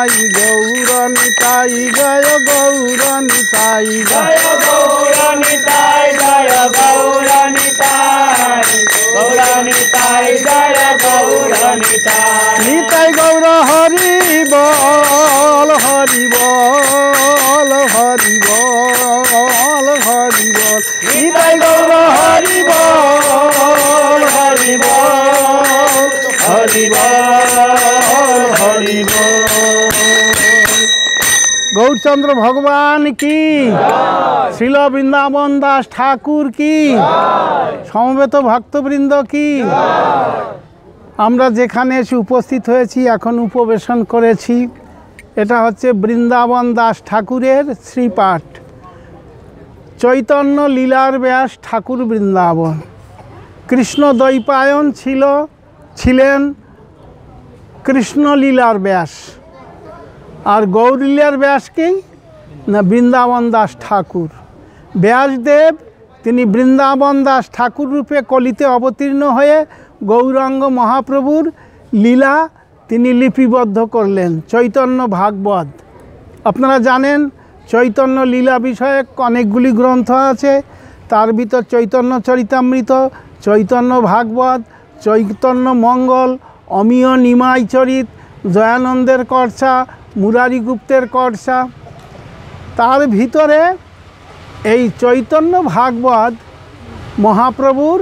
নিতাই গৌর নিতাই জয় গৌর নিতাই জয় গৌর নিতাই জয় গৌর নিতাই গৌর নিতাই জয় গৌর নিতাই নিতাই গৌর হরি বল হরি বল হরি বল হরি বল নিতাই গৌর হরি বল হরি বল হরি বল হরি বল। গৌরচন্দ্র ভগবান কি, শ্রীল বৃন্দাবন দাস ঠাকুর কি, সমবেত ভক্তবৃন্দ কি। আমরা যেখানে এসে উপস্থিত হয়েছি, এখন উপবেশন করেছি, এটা হচ্ছে বৃন্দাবন দাস ঠাকুরের শ্রীপাঠ। চৈতন্য লীলার ব্যাস ঠাকুর বৃন্দাবন। কৃষ্ণ দ্বৈপায়ন ছিলেন কৃষ্ণ লীলার ব্যাস, আর গৌরলীলার ব্যাস কি না বৃন্দাবন দাস ঠাকুর। ব্যাসদেব তিনি বৃন্দাবন দাস ঠাকুর রূপে কলিতে অবতীর্ণ হয়ে গৌরাঙ্গ মহাপ্রভুর লীলা তিনি লিপিবদ্ধ করলেন চৈতন্য ভাগবত। আপনারা জানেন চৈতন্য লীলা বিষয়ক অনেকগুলি গ্রন্থ আছে, তার ভিতর চৈতন্য চরিতামৃত, চৈতন্য ভাগবত, চৈতন্য মঙ্গল, অমিয় নিমাই চরিত, জয়ানন্দের কর্ষা, মুরারি গুপ্তের কর্ষা। তার ভিতরে এই চৈতন্য ভাগবত মহাপ্রভুর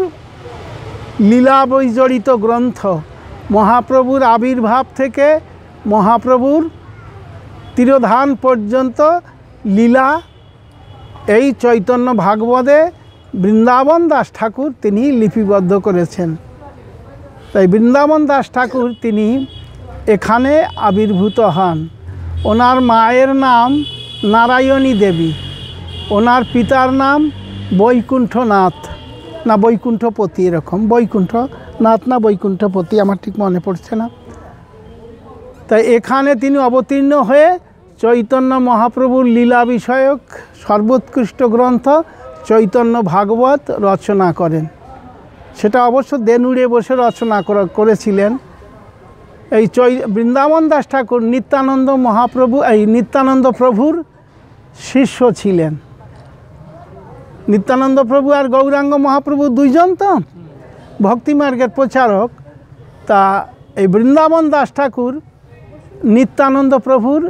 লীলা বৈজড়িত গ্রন্থ। মহাপ্রভুর আবির্ভাব থেকে মহাপ্রভুর তিরোধান পর্যন্ত লীলা এই চৈতন্য ভাগবতে বৃন্দাবন দাস ঠাকুর তিনি লিপিবদ্ধ করেছেন। তাই বৃন্দাবন দাস ঠাকুর তিনি এখানে আবির্ভূত হন। ওনার মায়ের নাম নারায়ণী দেবী, ওনার পিতার নাম বৈকুণ্ঠনাথ না বৈকুণ্ঠপতি, এরকম বৈকুণ্ঠনাথ না বৈকুণ্ঠপতি, আমার ঠিক মনে পড়ছে না। তাই এখানে তিনি অবতীর্ণ হয়ে চৈতন্য মহাপ্রভুর লীলা বিষয়ক সর্বোৎকৃষ্ট গ্রন্থ চৈতন্য ভাগবত রচনা করেন। সেটা অবশ্য দেনুড়ে বসে রচনা করেছিলেন। এই বৃন্দাবন দাস ঠাকুর নিত্যানন্দ মহাপ্রভু নিত্যানন্দ প্রভুর শিষ্য ছিলেন। নিত্যানন্দ প্রভু আর গৌরাঙ্গ মহাপ্রভু দুইজন তো ভক্তিমার্গের প্রচারক। তা এই বৃন্দাবন দাস ঠাকুর নিত্যানন্দ প্রভুর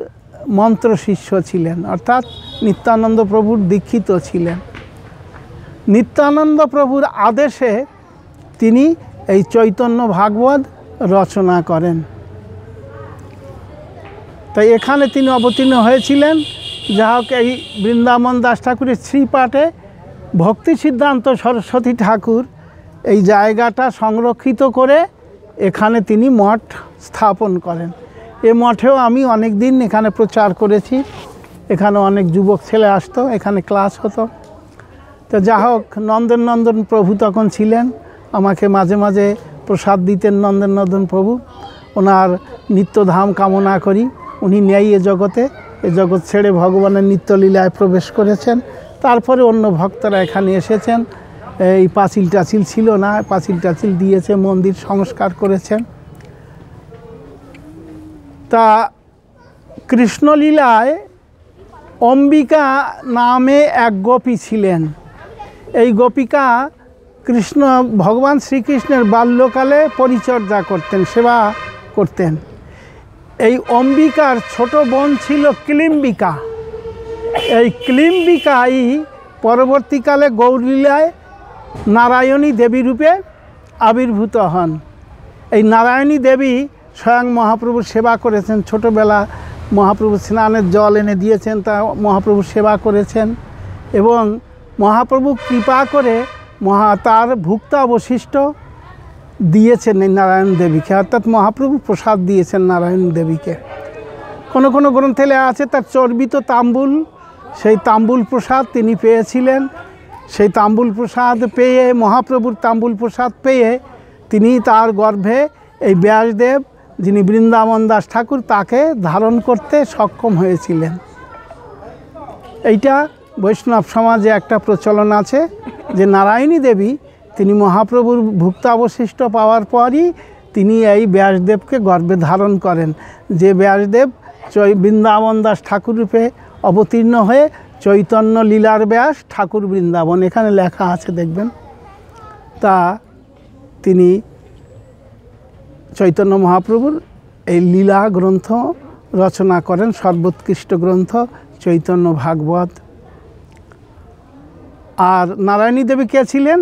মন্ত্র শিষ্য ছিলেন, অর্থাৎ নিত্যানন্দ প্রভুর দীক্ষিত ছিলেন। নিত্যানন্দ প্রভুর আদেশে তিনি এই চৈতন্য ভাগবত রচনা করেন। তাই এখানে তিনি অবতীর্ণ হয়েছিলেন। যা হোক, এই বৃন্দাবন দাস ঠাকুরের শ্রীপাঠে ভক্তি সিদ্ধান্ত সরস্বতী ঠাকুর এই জায়গাটা সংরক্ষিত করে এখানে তিনি মঠ স্থাপন করেন। এ মঠেও আমি অনেক দিন এখানে প্রচার করেছি। এখানে অনেক যুবক ছেলে আসতো, এখানে ক্লাস হতো। তো যা হোক, নন্দন প্রভু তখন ছিলেন, আমাকে মাঝে মাঝে প্রসাদ দিতেন নন্দন প্রভু। ওনার নিত্যধাম কামনা করি, উনি নেই এ জগৎ ছেড়ে ভগবানের নিত্যলীলায় প্রবেশ করেছেন। তারপরে অন্য ভক্তরা এখানে এসেছেন। এই পাঁচিল টাচিল ছিল না, পাঁচিল টাচিল দিয়েছে, মন্দির সংস্কার করেছেন। তা কৃষ্ণলীলায় অম্বিকা নামে এক গোপী ছিলেন। এই গোপিকা ভগবান শ্রীকৃষ্ণের বাল্যকালে পরিচর্যা করতেন, সেবা করতেন। এই অম্বিকার ছোট বোন ছিল ক্লিম্বিকা। এই ক্লিম্বিকাই পরবর্তীকালে গৌরলীলায় নারায়ণী দেবী রূপে আবির্ভূত হন। এই নারায়ণী দেবী স্বয়ং মহাপ্রভুর সেবা করেছেন। ছোটোবেলা মহাপ্রভু স্নানের জল এনে দিয়েছেন, তা মহাপ্রভুর সেবা করেছেন এবং মহাপ্রভু কৃপা করে তার ভুক্তাবশিষ্ট দিয়েছেন এই নারায়ণ দেবীকে, অর্থাৎ মহাপ্রভু প্রসাদ দিয়েছেন নারায়ণ দেবীকে। কোনো কোনো গ্রন্থে আছে তার চর্বিত তাম্বুল, সেই তাম্বুল প্রসাদ তিনি পেয়েছিলেন। সেই তাম্বুল প্রসাদ পেয়ে, মহাপ্রভুর তাম্বুল প্রসাদ পেয়ে তিনি তার গর্ভে এই ব্যাসদেব, যিনি বৃন্দাবন দাস ঠাকুর, তাকে ধারণ করতে সক্ষম হয়েছিলেন। এইটা বৈষ্ণব সমাজে একটা প্রচলন আছে যে নারায়ণী দেবী তিনি মহাপ্রভুর ভুক্তাবশিষ্ট পাওয়ার পরই তিনি এই ব্যাসদেবকে গর্ভে ধারণ করেন। যে ব্যাসদেব বৃন্দাবন দাস ঠাকুর রূপে অবতীর্ণ হয়ে চৈতন্য লীলার ব্যাস ঠাকুর বৃন্দাবন এখানে লেখা আছে দেখবেন। তা তিনি চৈতন্য মহাপ্রভুর এই লীলা গ্রন্থ রচনা করেন, সর্বোৎকৃষ্ট গ্রন্থ চৈতন্য ভাগবত। আর নারায়ণী দেবী কে ছিলেন?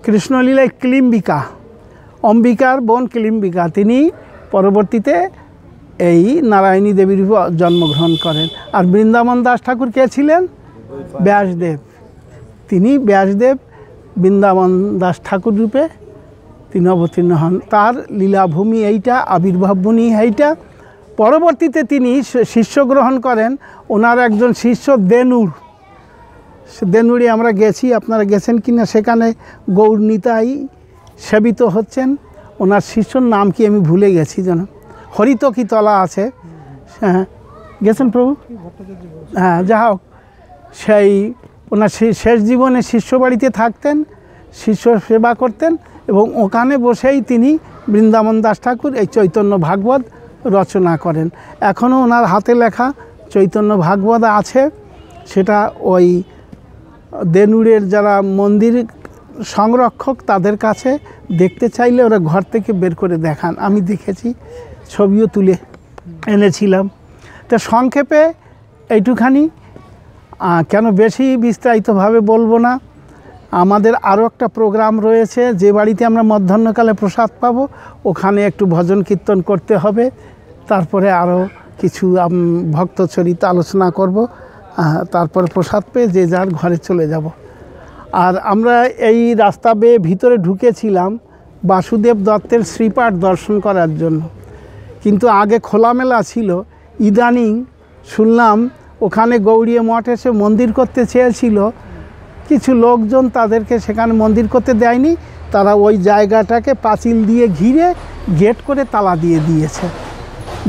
কৃষ্ণলীলায় ক্লিম্বিকা, অম্বিকার বোন ক্লিম্বিকা, তিনি পরবর্তীতে এই নারায়ণী দেবীর জন্মগ্রহণ করেন। আর বৃন্দাবন দাস ঠাকুর কে ছিলেন? ব্যাসদেব। তিনি ব্যাসদেব বৃন্দাবন দাস ঠাকুর রূপে তিনি অবতীর্ণ হন। তার লীলাভূমি এইটা, আবির্ভাবভূমি এইটা। পরবর্তীতে তিনি শিষ্য গ্রহণ করেন। ওনার একজন শিষ্য দেনুর, দেনুরে আমরা গেছি, আপনারা গেছেন কিনা, সেখানে গৌরনীতাই সেবিত হচ্ছেন। ওনার শিষ্যর নাম কি আমি ভুলে গেছি যেন, হরিত কি তলা আছে, হ্যাঁ গেছেন প্রভু, হ্যাঁ যা হোক, সেই ওনার শেষ জীবনে শিষ্য বাড়িতে থাকতেন, শিষ্য সেবা করতেন এবং ওখানে বসেই তিনি বৃন্দাবন দাস ঠাকুর এই চৈতন্য ভাগবত রচনা করেন। এখনও ওনার হাতে লেখা চৈতন্য ভাগবত আছে। সেটা ওই দেনুরের যারা মন্দির সংরক্ষক তাদের কাছে দেখতে চাইলে ওরা ঘর থেকে বের করে দেখান, আমি দেখেছি, ছবিও তুলে এনেছিলাম। তো সংক্ষেপে এইটুখানি, কেন বেশি বিস্তারিতভাবে বলবো না। আমাদের আরও একটা প্রোগ্রাম রয়েছে, যে বাড়িতে আমরা মধ্যাহ্নকালে প্রসাদ পাবো ওখানে একটু ভজন কীর্তন করতে হবে, তারপরে আরও কিছু ভক্তচরিত আলোচনা করব, তারপরে প্রসাদ পেয়ে যে যার ঘরে চলে যাব। আর আমরা এই রাস্তা বেয়ে ভিতরে ঢুকেছিলাম বাসুদেব দত্তের শ্রীপাঠ দর্শন করার জন্য, কিন্তু আগে খোলামেলা ছিল। ইদানিং শুনলাম ওখানে গৌড়ীয় মঠ এসে মন্দির করতে চেয়েছিল, কিছু লোকজন তাদেরকে সেখানে মন্দির করতে দেয়নি, তারা ওই জায়গাটাকে পাঁচিল দিয়ে ঘিরে গেট করে তালা দিয়ে দিয়েছে।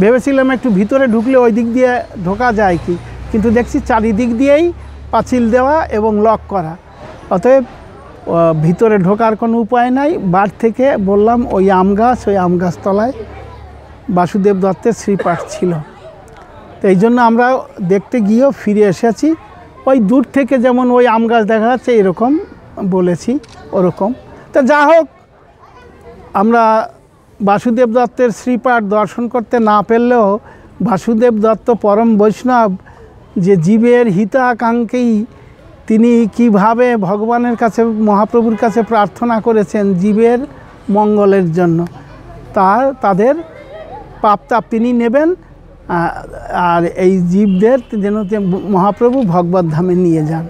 ভেবেছিলাম একটু ভিতরে ঢুকলে ওই দিক দিয়ে ঢোকা যায় কি, কিন্তু দেখছি চারিদিক দিয়েই পাঁচিল দেওয়া এবং লক করা। অতএব ভিতরে ঢোকার কোনো উপায় নাই। বার থেকে বললাম ওই আম গাছ তলায় বাসুদেব দত্তের শ্রীপাঠ ছিল। তো এই জন্য আমরা দেখতে গিয়েও ফিরে এসেছি। ওই দূর থেকে যেমন ওই আম গাছ দেখা যাচ্ছে এরকম বলেছি, ওরকম। তা যা হোক, আমরা বাসুদেব দত্তের শ্রীপাঠ দর্শন করতে না পেলেও বাসুদেব দত্ত পরম বৈষ্ণব, যে জীবের হিতাকাঙ্ক্ষী, তিনি কিভাবে ভগবানের কাছে, মহাপ্রভুর কাছে প্রার্থনা করেছেন জীবের মঙ্গলের জন্য, তাদের পাপতাপ তিনি নেবেন, আর এই জীবদের যেন মহাপ্রভু ভগবত ধামে নিয়ে যান।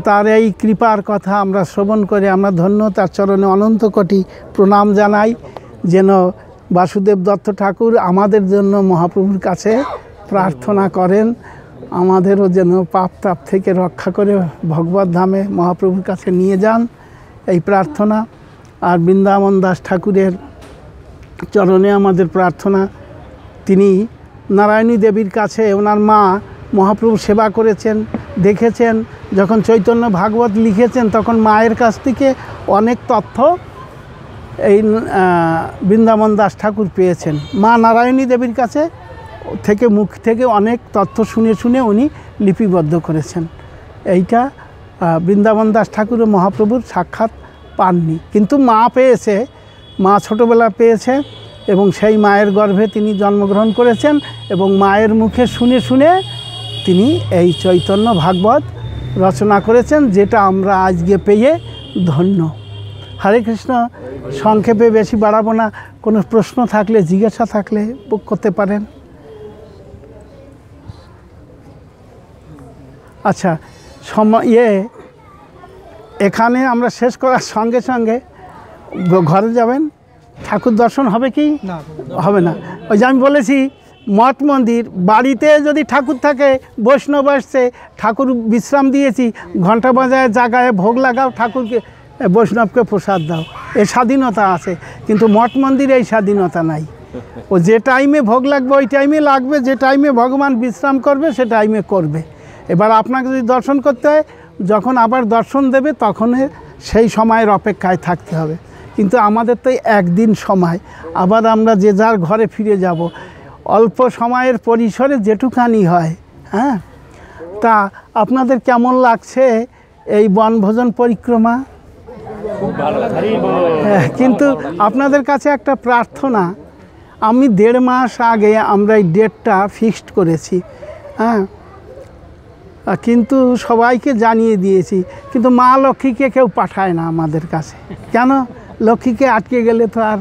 তার এই কৃপার কথা আমরা শ্রবণ করে আমরা ধন্য, তার চরণে অনন্ত কোটি প্রণাম জানাই। যেন বাসুদেব দত্ত ঠাকুর আমাদের জন্য মহাপ্রভুর কাছে প্রার্থনা করেন, আমাদেরও যেন পাপ তাপ থেকে রক্ষা করে ভগবত ধামে মহাপ্রভুর কাছে নিয়ে যান, এই প্রার্থনা। আর বৃন্দাবন দাস ঠাকুরের চরণে আমাদের প্রার্থনা। তিনি নারায়ণী দেবীর কাছে ওনার মা মহাপ্রভু সেবা করেছেন, দেখেছেন। যখন চৈতন্য ভাগবত লিখেছেন তখন মায়ের কাছ থেকে অনেক তথ্য এই বৃন্দাবন দাস ঠাকুর পেয়েছেন। মা নারায়ণী দেবীর কাছে থেকে মুখ থেকে অনেক তথ্য শুনে শুনে উনি লিপিবদ্ধ করেছেন। এইটা বৃন্দাবন দাস ঠাকুর মহাপ্রভুর সাক্ষাৎ পাননি, কিন্তু মা পেয়েছে, মা ছোটোবেলা পেয়েছে এবং সেই মায়ের গর্ভে তিনি জন্মগ্রহণ করেছেন এবং মায়ের মুখে শুনে শুনে তিনি এই চৈতন্য ভাগবত রচনা করেছেন, যেটা আমরা আজকে পেয়ে ধন্য। হরে কৃষ্ণ। সংক্ষেপে বেশি বাড়াবো না, কোনো প্রশ্ন থাকলে জিজ্ঞাসা থাকলে করতে পারেন। আচ্ছা, এখানে আমরা শেষ করার সঙ্গে সঙ্গে ঘরে যাবেন, ঠাকুর দর্শন হবে কি হবে না? ওই যে আমি বলেছি মঠ মন্দির, বাড়িতে যদি ঠাকুর থাকে, বৈষ্ণব আসছে, ঠাকুর বিশ্রাম দিয়েছি, ঘণ্টা বাজায় জাগায় ভোগ লাগাও, ঠাকুরকে বৈষ্ণবকে প্রসাদ দাও, এর স্বাধীনতা আছে। কিন্তু মঠ মন্দিরে এই স্বাধীনতা নাই। ও যে টাইমে ভোগ লাগবে ওই টাইমে লাগবে, যে টাইমে ভগবান বিশ্রাম করবে সে টাইমে করবে। এবার আপনাকে যদি দর্শন করতে হয়, যখন আবার দর্শন দেবে তখন সেই সময়ের অপেক্ষায় থাকতে হবে। কিন্তু আমাদের তো একদিন সময়, আবার আমরা যে যার ঘরে ফিরে যাব। অল্প সময়ের পরিসরে যেটুকানি হয়। হ্যাঁ, তা আপনাদের কেমন লাগছে এই বনভোজন পরিক্রমা? হ্যাঁ, কিন্তু আপনাদের কাছে একটা প্রার্থনা, আমি 1.5 মাস আগে আমরা এই ডেটটা ফিক্সড করেছি। হ্যাঁ, কিন্তু সবাইকে জানিয়ে দিয়েছি, কিন্তু মা লক্ষ্মীকে কেউ পাঠায় না আমাদের কাছে। কেন? লক্ষ্মীকে আটকে গেলে তো আর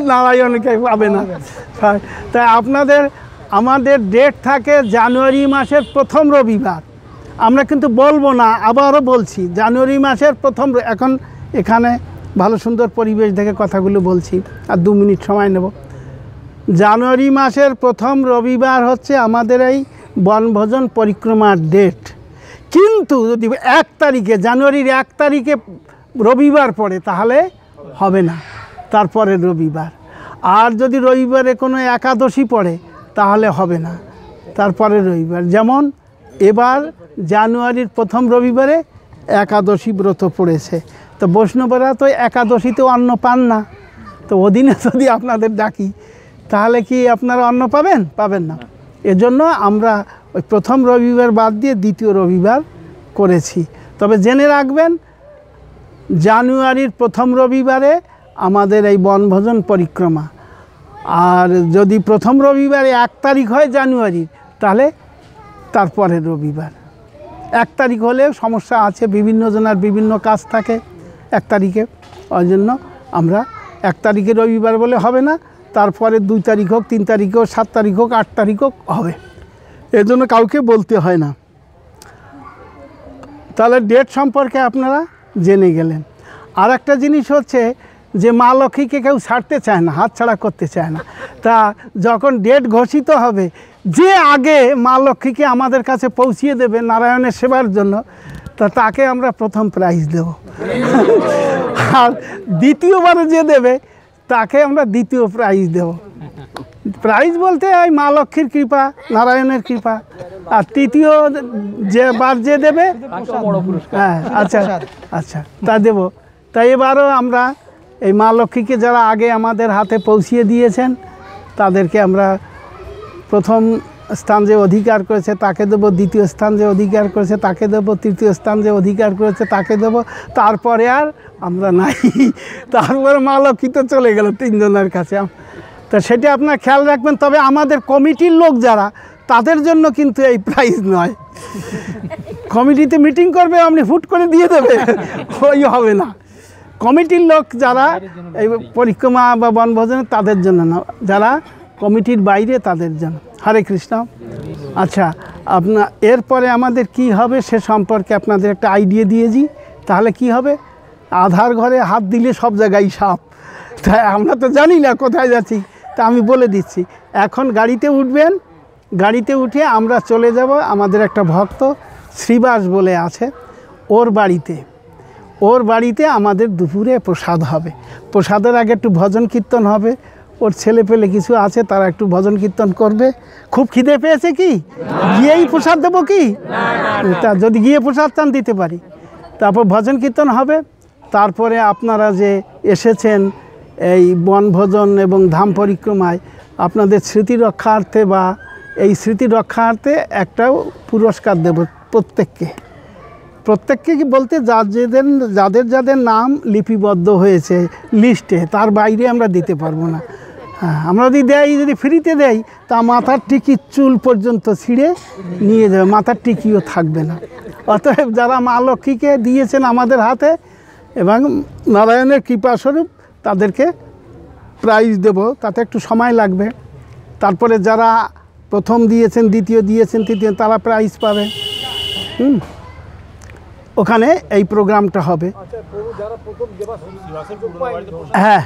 নারায়ণকে পাবে না। তাই আমাদের ডেট থাকে জানুয়ারি মাসের 1ম রবিবার। আমরা কিন্তু বলবো না, আবারও বলছি, জানুয়ারি মাসের 1ম। এখন এখানে ভালো সুন্দর পরিবেশ দেখে কথাগুলো বলছি, আর 2 মিনিট সময় নেব। জানুয়ারি মাসের 1ম রবিবার হচ্ছে আমাদের এই বনভোজন পরিক্রমার ডেট। কিন্তু যদি 1 তারিখে, জানুয়ারির 1 তারিখে রবিবার পড়ে তাহলে হবে না, তারপরে রবিবার। আর যদি রবিবারে কোনো একাদশী পড়ে তাহলে হবে না, তারপরে রবিবার। যেমন এবার জানুয়ারির 1ম রবিবারে একাদশী ব্রত পড়েছে, তো বৈষ্ণবরা তো একাদশীতেও অন্ন পান না, তো ওদিনে যদি আপনাদের ডাকি তাহলে কি আপনারা অন্ন পাবেন? পাবেন না। এজন্য আমরা ওই 1ম রবিবার বাদ দিয়ে 2য় রবিবার করেছি। তবে জেনে রাখবেন, জানুয়ারির 1ম রবিবারে আমাদের এই বনভোজন পরিক্রমা। আর যদি 1ম রবিবারে 1 তারিখ হয় জানুয়ারির, তাহলে তারপরে রবিবার। 1 তারিখ হলে সমস্যা আছে, বিভিন্ন জনের বিভিন্ন কাজ থাকে 1 তারিখে, ওই জন্য আমরা 1 তারিখে রবিবার বলে হবে না, তারপরে 2 তারিখ হোক, 3 তারিখ হোক, 7 তারিখ হোক, 8 তারিখ হোক হবে। এর জন্য কাউকে বলতে হয় না। তাহলে ডেট সম্পর্কে আপনারা জেনে গেলেন। আর একটা জিনিস হচ্ছে যে মা লক্ষ্মীকে কেউ ছাড়তে চায় না, হাতছাড়া করতে চায় না। তা যখন ডেট ঘোষিত হবে, যে আগে মা লক্ষ্মীকে আমাদের কাছে পৌঁছিয়ে দেবে নারায়ণের সেবার জন্য, তা তাকে আমরা 1ম প্রাইজ দেব। আর দ্বিতীয়বারে যে দেবে তাকে আমরা 2য় প্রাইজ দেব। প্রাইজ বলতে ওই মা লক্ষ্মীর কৃপা, নারায়ণের কৃপা। আর 3য় যে দেবে, হ্যাঁ, আচ্ছা আচ্ছা, তা দেব। তাই এবারও আমরা এই মা লক্ষ্মীকে যারা আগে আমাদের হাতে পৌঁছিয়ে দিয়েছেন তাদেরকে আমরা 1ম স্থান যে অধিকার করেছে তাকে দেবো, 2য় স্থান যে অধিকার করেছে তাকে দেবো, 3য় স্থান যে অধিকার করেছে তাকে দেবো। তারপরে আর আমরা নাই, তারপরে মা লক্ষ্মী তো চলে গেল 3 জনের কাছে। তা সেটা আপনার খেয়াল রাখবেন। তবে আমাদের কমিটির লোক যারা, তাদের জন্য কিন্তু এই প্রাইজ নয়। কমিটিতে মিটিং করবে, আপনি হুট করে দিয়ে দেবে, ওই হবে না। কমিটির লোক যারা এই পরিক্রমা বা বনভোজনে, তাদের জন্য না, যারা কমিটির বাইরে তাদের জন্য। হরে কৃষ্ণ। আচ্ছা, এরপরে আমাদের কি হবে সে সম্পর্কে আপনাদের একটা আইডিয়া দিয়েছি। তাহলে কি হবে? আধার ঘরে হাত দিলে সব জায়গায় সাপ। তাই আমরা তো জানি না কোথায় যাচ্ছি, তা আমি বলে দিচ্ছি। এখন গাড়িতে উঠবেন, গাড়িতে উঠে আমরা চলে যাব আমাদের একটা ভক্ত শ্রীবাস বলে আছে, ওর বাড়িতে আমাদের দুপুরে প্রসাদ হবে। প্রসাদের আগে একটু ভজন কীর্তন হবে, ওর ছেলে পেলে কিছু আছে তারা একটু ভজন কীর্তন করবে। খুব খিদে পেয়েছে কি? গিয়েই প্রসাদ দেবো কি? তা যদি গিয়ে প্রসাদ চান দিতে পারি। তারপর ভজন কীর্তন হবে। তারপরে আপনারা যে এসেছেন এই বনভোজন এবং ধাম পরিক্রমায়, আপনাদের স্মৃতি রক্ষার্থে বা এই স্মৃতি রক্ষার্থে একটা পুরস্কার দেব প্রত্যেককে কি বলতে, যাদের নাম লিপিবদ্ধ হয়েছে লিস্টে, তার বাইরে আমরা দিতে পারবো না। হ্যাঁ, আমরা যদি ফ্রিতে দেই, তা মাথার টিকির চুল পর্যন্ত ছিঁড়ে নিয়ে যাবে, মাথার টিকিও থাকবে না। অতএব যারা মা লক্ষ্মীকে দিয়েছেন আমাদের হাতে এবং নারায়ণের কৃপাস্বরূপ, তাদেরকে প্রাইজ দেব। তাতে একটু সময় লাগবে। তারপরে যারা 1ম দিয়েছেন, 2য় দিয়েছেন, 3য়, তারা প্রাইজ পাবে। ওখানে এই প্রোগ্রামটা হবে। হ্যাঁ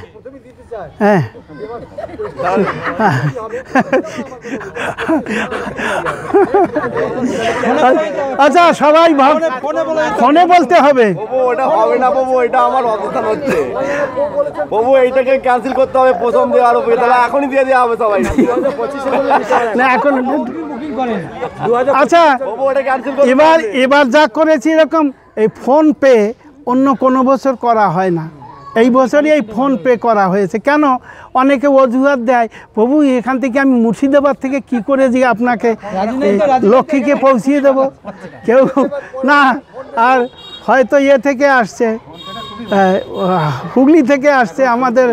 হ্যাঁ, আচ্ছা, সবাই ফোনে বলতে হবে। ওটা হবে না বাবু, এটা আমার অবস্থান হচ্ছে বাবু, এইটাকে ক্যান্সেল করতে হবে। 1ম দেওয়ার উপরে তাহলে এখনই দিয়ে দেওয়া হবে সবাই না, এখন আচ্ছা, এবার যা করেছি এরকম এই ফোন পে অন্য কোনো বছর করা হয় না। এই বছরই এই ফোনপে করা হয়েছে। কেন অনেকে অজুহাত দেয়, প্রভু এখান থেকে আমি মুর্শিদাবাদ থেকে কি করে যে আপনাকে লক্ষ্মীকে পৌঁছিয়ে দেব, কেউ না, আর হয়তো থেকে আসছে, হুগলি থেকে আসছে আমাদের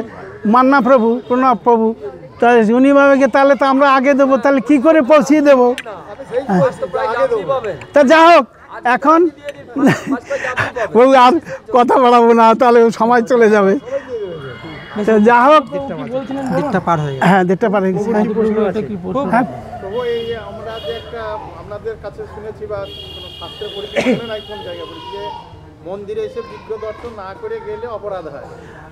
মান্না প্রভু, প্রণব প্রভু, তাহলে উনি ভাবে তাহলে তো আমরা আগে দেবো, তাহলে কি করে পৌঁছিয়ে দেবো? তা যা হোক, এখন প্রভু আর কথা বাড়াবো না, তাহলে সময় চলে যাবে। যা হোক, হ্যাঁ, 1:30 পার হয়ে গেছে। হ্যাঁ, প্রভু এই আমরা যে একটা আপনাদের কাছে শুনেছি বা কোনো শাস্ত্রে পরীক্ষা শুনে নাই কোন জায়গায় বলি যে মন্দিরে এসে বিগ্রহ দর্শন না করে গেলে অপরাধ হয়,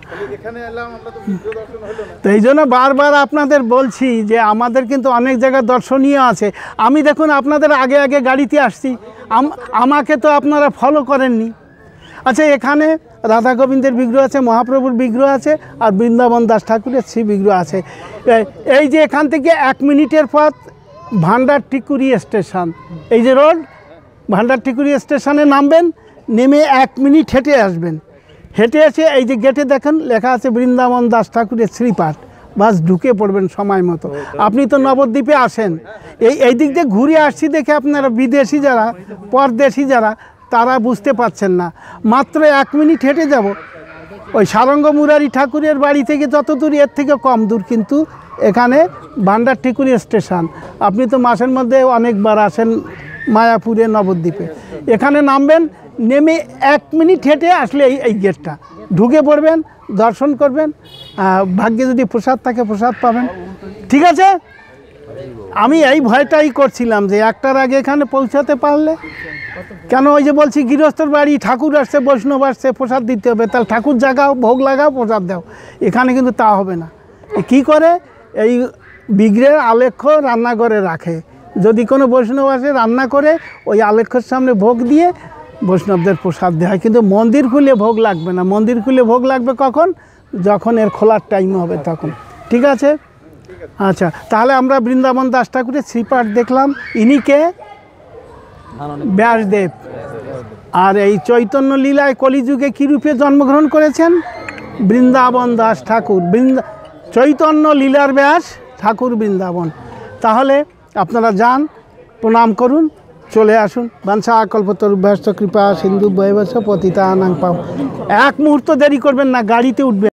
তাহলে এখানে এলাম আমরা তো বিগ্রহ দর্শন হলো না। তো এই জন্য বারবার আপনাদের বলছি যে আমাদের কিন্তু অনেক জায়গায় দর্শনীয় আছে। আমি দেখুন আপনাদের আগে আগে গাড়িতে আসছি, আমাকে তো আপনারা ফলো করেননি। আচ্ছা, এখানে রাধা গোবিন্দের বিগ্রহ আছে, মহাপ্রভুর বিগ্রহ আছে, আর বৃন্দাবন দাস ঠাকুরের শ্রী বিগ্রহ আছে। এই যে এখান থেকে 1 মিনিটের পথ ভান্ডার টিকুরি স্টেশন, এই যে রোড, ভান্ডার টিকুরি স্টেশনে নামবেন, নেমে 1 মিনিট হেঁটে আসবেন। হেঁটে এসে এই যে গেটে দেখেন লেখা আছে বৃন্দাবন দাস ঠাকুরের শ্রীপাঠ, বাস ঢুকে পড়বেন সময় মতো। আপনি তো নবদ্বীপে আসেন, এই দিক দিয়ে ঘুরে আসছি দেখে আপনারা বিদেশি যারা, পরদেশি যারা, তারা বুঝতে পারছেন না। মাত্র 1 মিনিট হেঁটে যাব, ওই সারঙ্গ মুরারি ঠাকুরের বাড়ি থেকে যত দূর, এর থেকে কম দূর কিন্তু এখানে ভান্ডার টিকুরি স্টেশন। আপনি তো মাসের মধ্যে অনেকবার আসেন মায়াপুরে, নবদ্বীপে। এখানে নামবেন, নেমে 1 মিনিট হেঁটে আসলে এই গেটটা ঢুকে পড়বেন, দর্শন করবেন, ভাগ্যে যদি প্রসাদ থাকে প্রসাদ পাবেন। ঠিক আছে, আমি এই ভয়টাই করছিলাম যে 1টার আগে এখানে পৌঁছাতে পারলে, কেন ওই যে বলছি গৃহস্থর বাড়ি, ঠাকুর আসছে, বৈষ্ণব আসছে, প্রসাদ দিতে হবে, তাহলে ঠাকুর জাগাও, ভোগ লাগাও, প্রসাদ দাও। এখানে কিন্তু তা হবে না। কি করে এই বিগ্রহের আলেখ্য রান্নাঘরে রাখে, যদি কোনো বৈষ্ণব আসে রান্না করে ওই আলেখ্যর সামনে ভোগ দিয়ে বৈষ্ণবদের প্রসাদ দেওয়া হয়। কিন্তু মন্দির খুলে ভোগ লাগবে না, মন্দির খুলে ভোগ লাগবে কখন? যখন এর খোলার টাইম হবে তখন। ঠিক আছে, আচ্ছা, তাহলে আমরা বৃন্দাবন দাস ঠাকুরের শ্রীপাঠ দেখলাম। ইনি কে? ব্যাসদেব। আর এই চৈতন্য লীলায় কলিযুগে কী রূপে জন্মগ্রহণ করেছেন? বৃন্দাবন দাস ঠাকুর, চৈতন্য লীলার ব্যাস ঠাকুর বৃন্দাবন। তাহলে আপনারা যান, প্রণাম করুন, চলে আসুন। বাঞ্ছা কল্পতরুভ্যশ্চ কৃপা সিন্ধু ভৈবস্য পতিতানাং পাবন। 1 মুহূর্ত দেরি করবেন না, গাড়িতে উঠবেন।